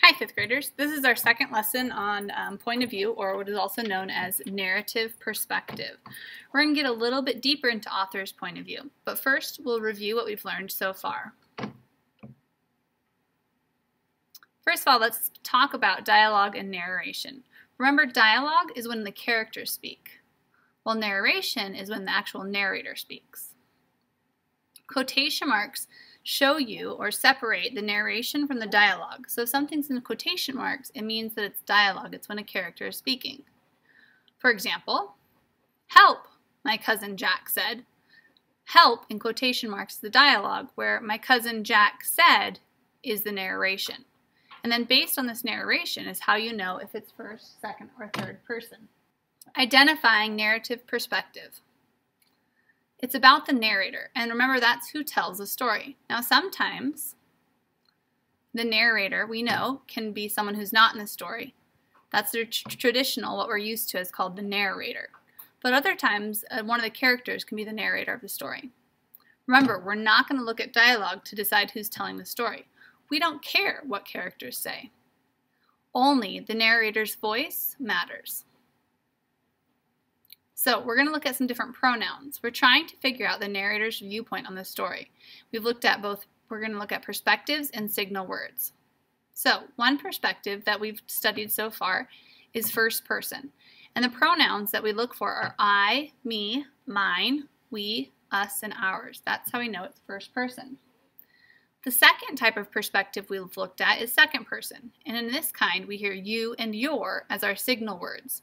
Hi, fifth graders. This is our second lesson on point of view, or what is also known as narrative perspective. We're going to get a little bit deeper into author's point of view, but first we'll review what we've learned so far. First of all, let's talk about dialogue and narration. Remember, dialogue is when the characters speak, while narration is when the actual narrator speaks. Quotation marks show you or separate the narration from the dialogue. So if something's in quotation marks, it means that it's dialogue. It's when a character is speaking. For example, help, my cousin Jack said. Help in quotation marks is the dialogue, where my cousin Jack said is the narration. And then based on this narration is how you know if it's first, second, or third person. Identifying narrative perspective. It's about the narrator, and remember, that's who tells the story. Now, sometimes the narrator, we know, can be someone who's not in the story. That's the traditional, what we're used to, is called the narrator. But other times, one of the characters can be the narrator of the story. Remember, we're not going to look at dialogue to decide who's telling the story. We don't care what characters say. Only the narrator's voice matters. So we're going to look at some different pronouns. We're trying to figure out the narrator's viewpoint on the story. We're going to look at perspectives and signal words. So one perspective that we've studied so far is first person. And the pronouns that we look for are I, me, mine, we, us, and ours. That's how we know it's first person. The second type of perspective we've looked at is second person. And in this kind, we hear you and your as our signal words.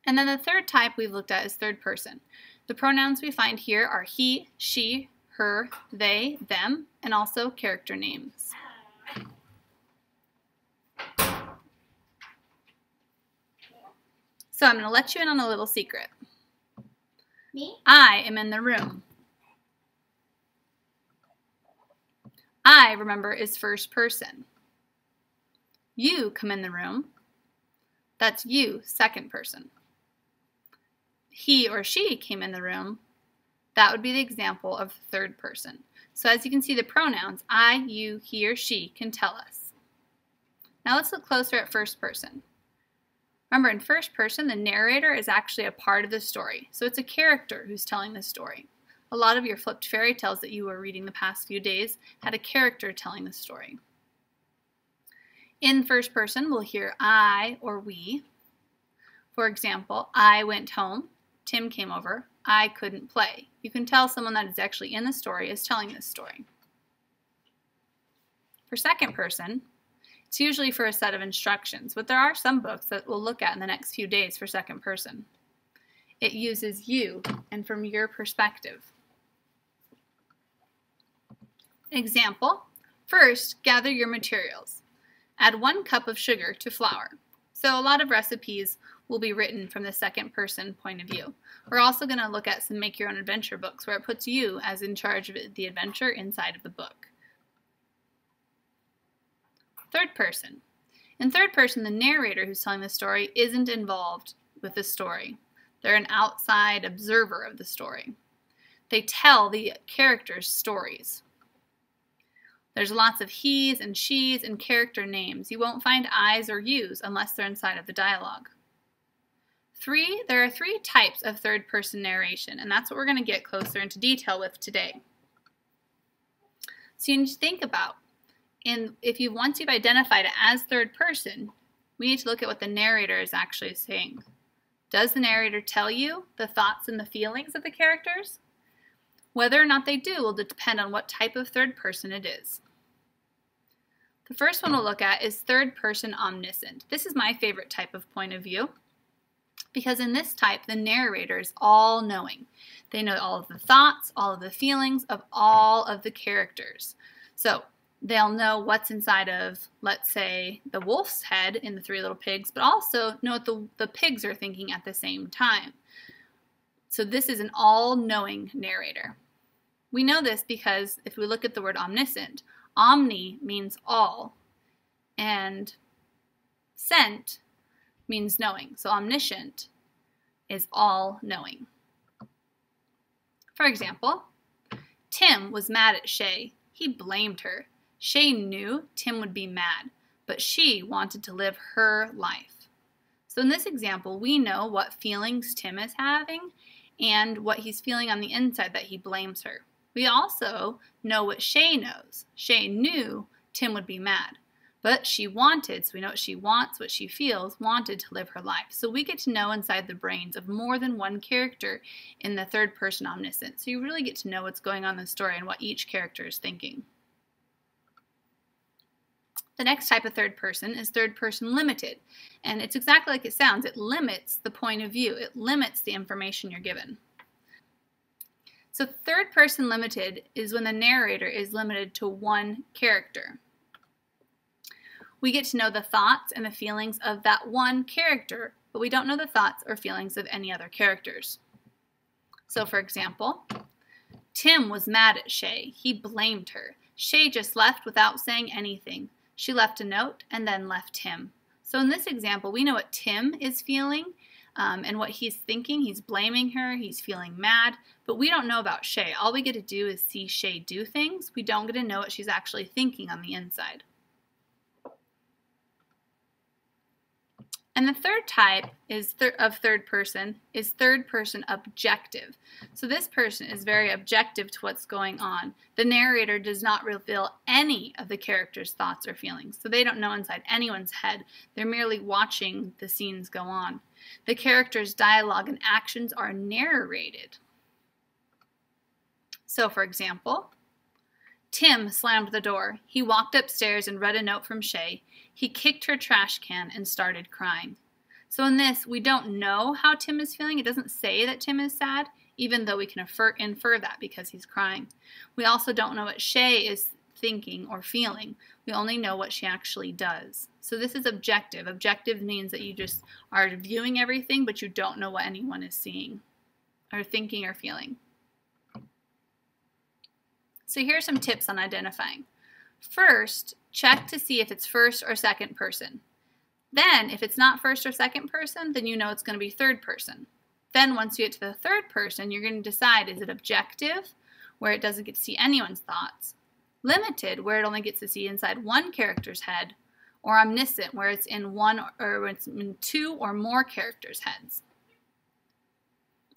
And then the third type we've looked at is third person. The pronouns we find here are he, she, her, they, them, and also character names. So I'm going to let you in on a little secret. Me? I am in the room. I, remember, is first person. You come in the room. That's you, second person. He or she came in the room. That would be the example of third person. So as you can see, the pronouns I, you, he, or she can tell us. Now let's look closer at first person. Remember, in first person, the narrator is actually a part of the story. So it's a character who's telling the story. A lot of your flipped fairy tales that you were reading the past few days had a character telling the story. In first person, we'll hear I or we. For example, I went home. Tim came over. I couldn't play. You can tell someone that is actually in the story is telling this story. For second person, it's usually for a set of instructions, but there are some books that we'll look at in the next few days for second person. It uses you and from your perspective. Example, first, gather your materials. Add 1 cup of sugar to flour. So a lot of recipes will be written from the second person point of view. We're also going to look at some make your own adventure books where it puts you as in charge of the adventure inside of the book. Third person. In third person, the narrator who's telling the story isn't involved with the story. They're an outside observer of the story. They tell the characters' stories. There's lots of he's and she's and character names. You won't find I's or you's unless they're inside of the dialogue. There are 3 types of third-person narration, and that's what we're going to get closer into detail with today. So you need to think about, once you've identified it as third person, we need to look at what the narrator is actually saying. Does the narrator tell you the thoughts and the feelings of the characters? Whether or not they do will depend on what type of third person it is. The first one we'll look at is third person omniscient. This is my favorite type of point of view because in this type, the narrator is all-knowing. They know all of the thoughts, all of the feelings of all of the characters. So they'll know what's inside of, let's say, the wolf's head in the 3 Little Pigs, but also know what the pigs are thinking at the same time. So this is an all-knowing narrator. We know this because if we look at the word omniscient, omni means all, and cent means knowing. So omniscient is all-knowing. For example, Tim was mad at Shay. He blamed her. Shay knew Tim would be mad, but she wanted to live her life. So in this example, we know what feelings Tim is having and what he's feeling on the inside, that he blames her. We also know what Shay knows. Shay knew Tim would be mad, but she wanted, so we know what she wants, what she feels, wanted to live her life. So we get to know inside the brains of more than one character in the third person Omniscient. So you really get to know what's going on in the story and what each character is thinking. The next type of third person is third person limited. And it's exactly like it sounds. It limits the point of view. It limits the information you're given. So third person limited is when the narrator is limited to one character. We get to know the thoughts and the feelings of that one character, but we don't know the thoughts or feelings of any other characters. So for example, Tim was mad at Shay. He blamed her. Shay just left without saying anything. She left a note and then left Tim. So in this example, we know what Tim is feeling and what he's thinking. He's blaming her. He's feeling mad. But we don't know about Shay. All we get to do is see Shay do things. We don't get to know what she's actually thinking on the inside. And the third type is of third person is third person objective. So this person is very objective to what's going on. The narrator does not reveal any of the character's thoughts or feelings. So they don't know inside anyone's head. They're merely watching the scenes go on. The character's dialogue and actions are narrated. So for example, Tim slammed the door. He walked upstairs and read a note from Shay. He kicked her trash can and started crying. So in this, we don't know how Tim is feeling. It doesn't say that Tim is sad, even though we can infer that because he's crying. We also don't know what Shay is thinking or feeling. We only know what she actually does. So this is objective. Objective means that you just are viewing everything, but you don't know what anyone is seeing or thinking or feeling. So here are some tips on identifying. First, check to see if it's first or second person. Then, if it's not first or second person, then you know it's going to be third person. Then once you get to the third person, you're going to decide, is it objective, where it doesn't get to see anyone's thoughts, limited, where it only gets to see inside one character's head, or omniscient, where it's in two or more characters' heads.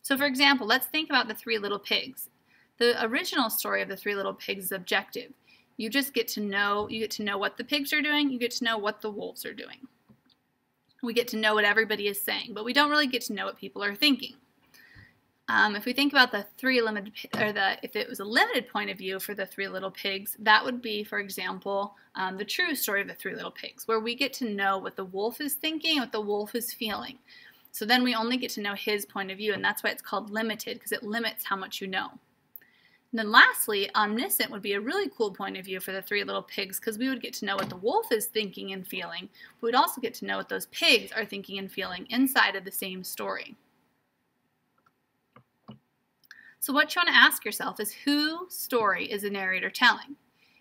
So for example, let's think about the Three Little Pigs. The original story of the Three Little Pigs is objective. You just get to know what the pigs are doing, you get to know what the wolves are doing. We get to know what everybody is saying, but we don't really get to know what people are thinking. If we think about if it was a limited point of view for the Three Little Pigs, that would be, for example, the true story of the Three Little Pigs, where we get to know what the wolf is thinking, what the wolf is feeling. So then we only get to know his point of view, and that's why it's called limited, because it limits how much you know. And then lastly, omniscient would be a really cool point of view for the Three Little Pigs, because we would get to know what the wolf is thinking and feeling. But we'd also get to know what those pigs are thinking and feeling inside of the same story. So what you want to ask yourself is, whose story is the narrator telling?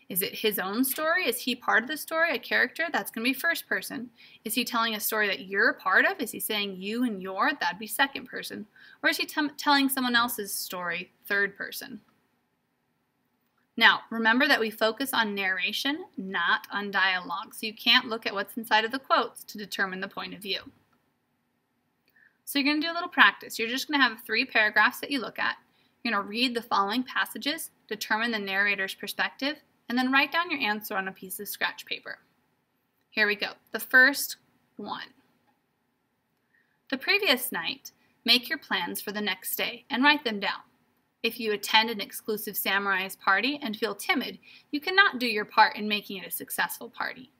Is it his own story? Is he part of the story, a character? That's going to be first person. Is he telling a story that you're a part of? Is he saying you and your? That'd be second person. Or is he telling someone else's story, third person? Now, remember that we focus on narration, not on dialogue, so you can't look at what's inside of the quotes to determine the point of view. So you're going to do a little practice. You're just going to have 3 paragraphs that you look at. You're going to read the following passages, determine the narrator's perspective, and then write down your answer on a piece of scratch paper. Here we go. The first one. The previous night, make your plans for the next day and write them down. If you attend an exclusive Samurai's party and feel timid, you cannot do your part in making it a successful party.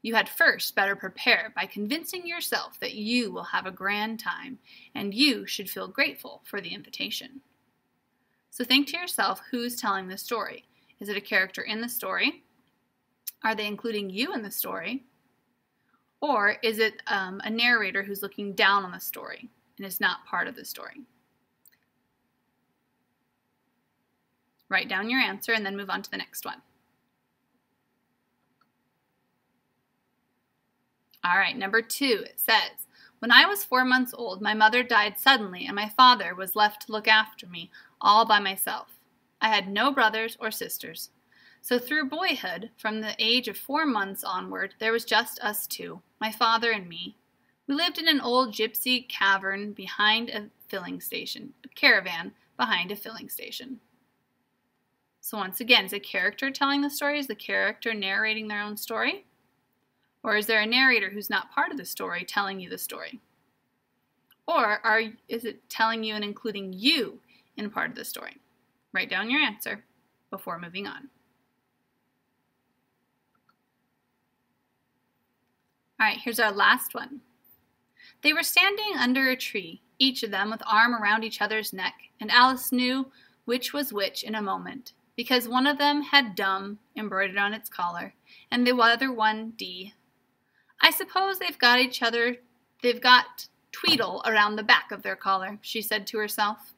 You had first better prepare by convincing yourself that you will have a grand time, and you should feel grateful for the invitation. So think to yourself, who's telling the story? Is it a character in the story? Are they including you in the story? Or is it a narrator who's looking down on the story and is not part of the story? Write down your answer and then move on to the next one. All right, number 2, it says, when I was 4 months old, my mother died suddenly and my father was left to look after me all by myself. I had no brothers or sisters. So through boyhood, from the age of 4 months onward, there was just us two, my father and me. We lived in an old gypsy caravan behind a filling station. So once again, is a character telling the story? Is the character narrating their own story? Or is there a narrator who's not part of the story telling you the story? Or is it telling you and including you in part of the story? Write down your answer before moving on. All right, here's our last one. They were standing under a tree, each of them with arm around each other's neck, and Alice knew which was which in a moment, because one of them had dumb embroidered on its collar, and the other one D. I suppose they've got Tweedle around the back of their collar, she said to herself.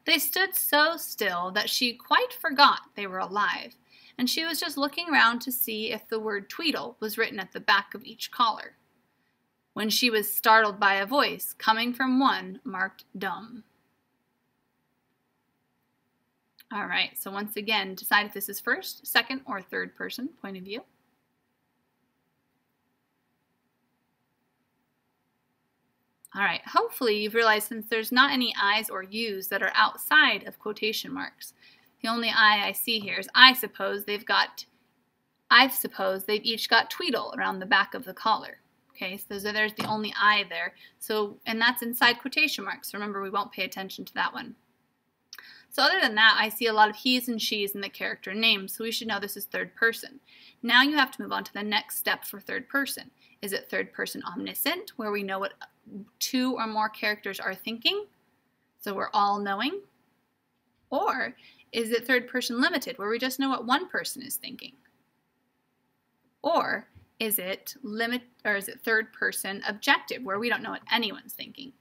They stood so still that she quite forgot they were alive, and she was just looking round to see if the word Tweedle was written at the back of each collar, when she was startled by a voice coming from one marked dumb. All right, so once again, decide if this is first, second, or third person point of view. All right, hopefully you've realized since there's not any I's or U's that are outside of quotation marks. The only I see here is I suppose they've each got Tweedle around the back of the collar. Okay, so there's the only I there. So, and that's inside quotation marks. Remember, we won't pay attention to that one. So other than that, I see a lot of he's and she's in the character names, so we should know this is third person. Now you have to move on to the next step for third person. Is it third person omniscient, where we know what 2 or more characters are thinking, so we're all knowing? Or is it third person limited, where we just know what one person is thinking? Or is it third person objective, where we don't know what anyone's thinking?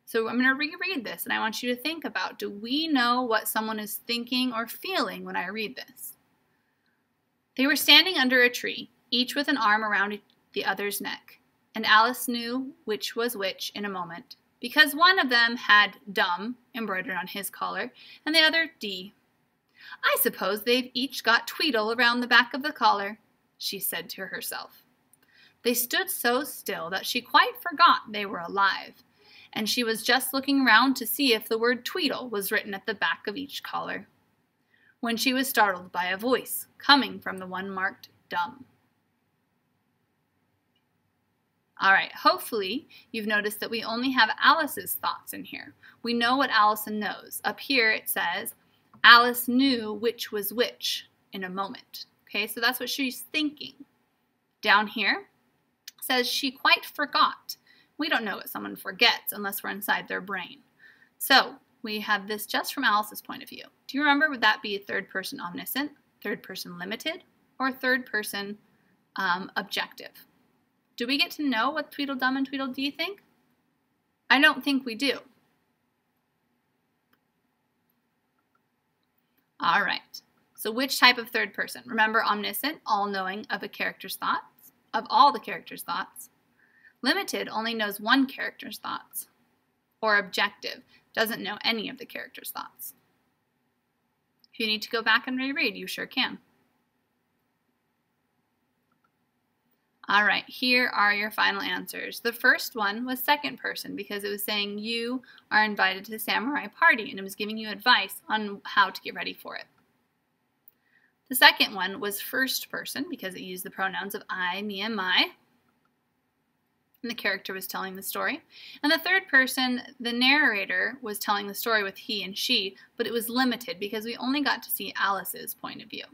So I'm going to reread this, and I want you to think about, do we know what someone is thinking or feeling when I read this? They were standing under a tree, each with an arm around the other's neck, and Alice knew which was which in a moment, because one of them had dumb embroidered on his collar, and the other D. I suppose they've each got Tweedle around the back of the collar, she said to herself. They stood so still that she quite forgot they were alive, and she was just looking round to see if the word Tweedle was written at the back of each collar, when she was startled by a voice coming from the one marked dumb. All right, hopefully you've noticed that we only have Alice's thoughts in here. We know what Allison knows. Up here it says, Alice knew which was which in a moment. Okay, so that's what she's thinking. Down here it says she quite forgot. We don't know what someone forgets unless we're inside their brain. So we have this just from Alice's point of view. Do you remember, would that be third person omniscient, third person limited, or third person objective? Do we get to know what Tweedledum and Tweedledee think? I don't think we do. All right, so which type of third person? Remember, omniscient, all-knowing of a character's thoughts, of all the character's thoughts. Limited only knows one character's thoughts. Or objective, doesn't know any of the character's thoughts. If you need to go back and reread, you sure can. All right, here are your final answers. The first one was second person because it was saying you are invited to the samurai party, and it was giving you advice on how to get ready for it. The second one was first person because it used the pronouns of I, me, and my, and the character was telling the story. And the third person, the narrator, was telling the story with he and she, but it was limited because we only got to see Alice's point of view.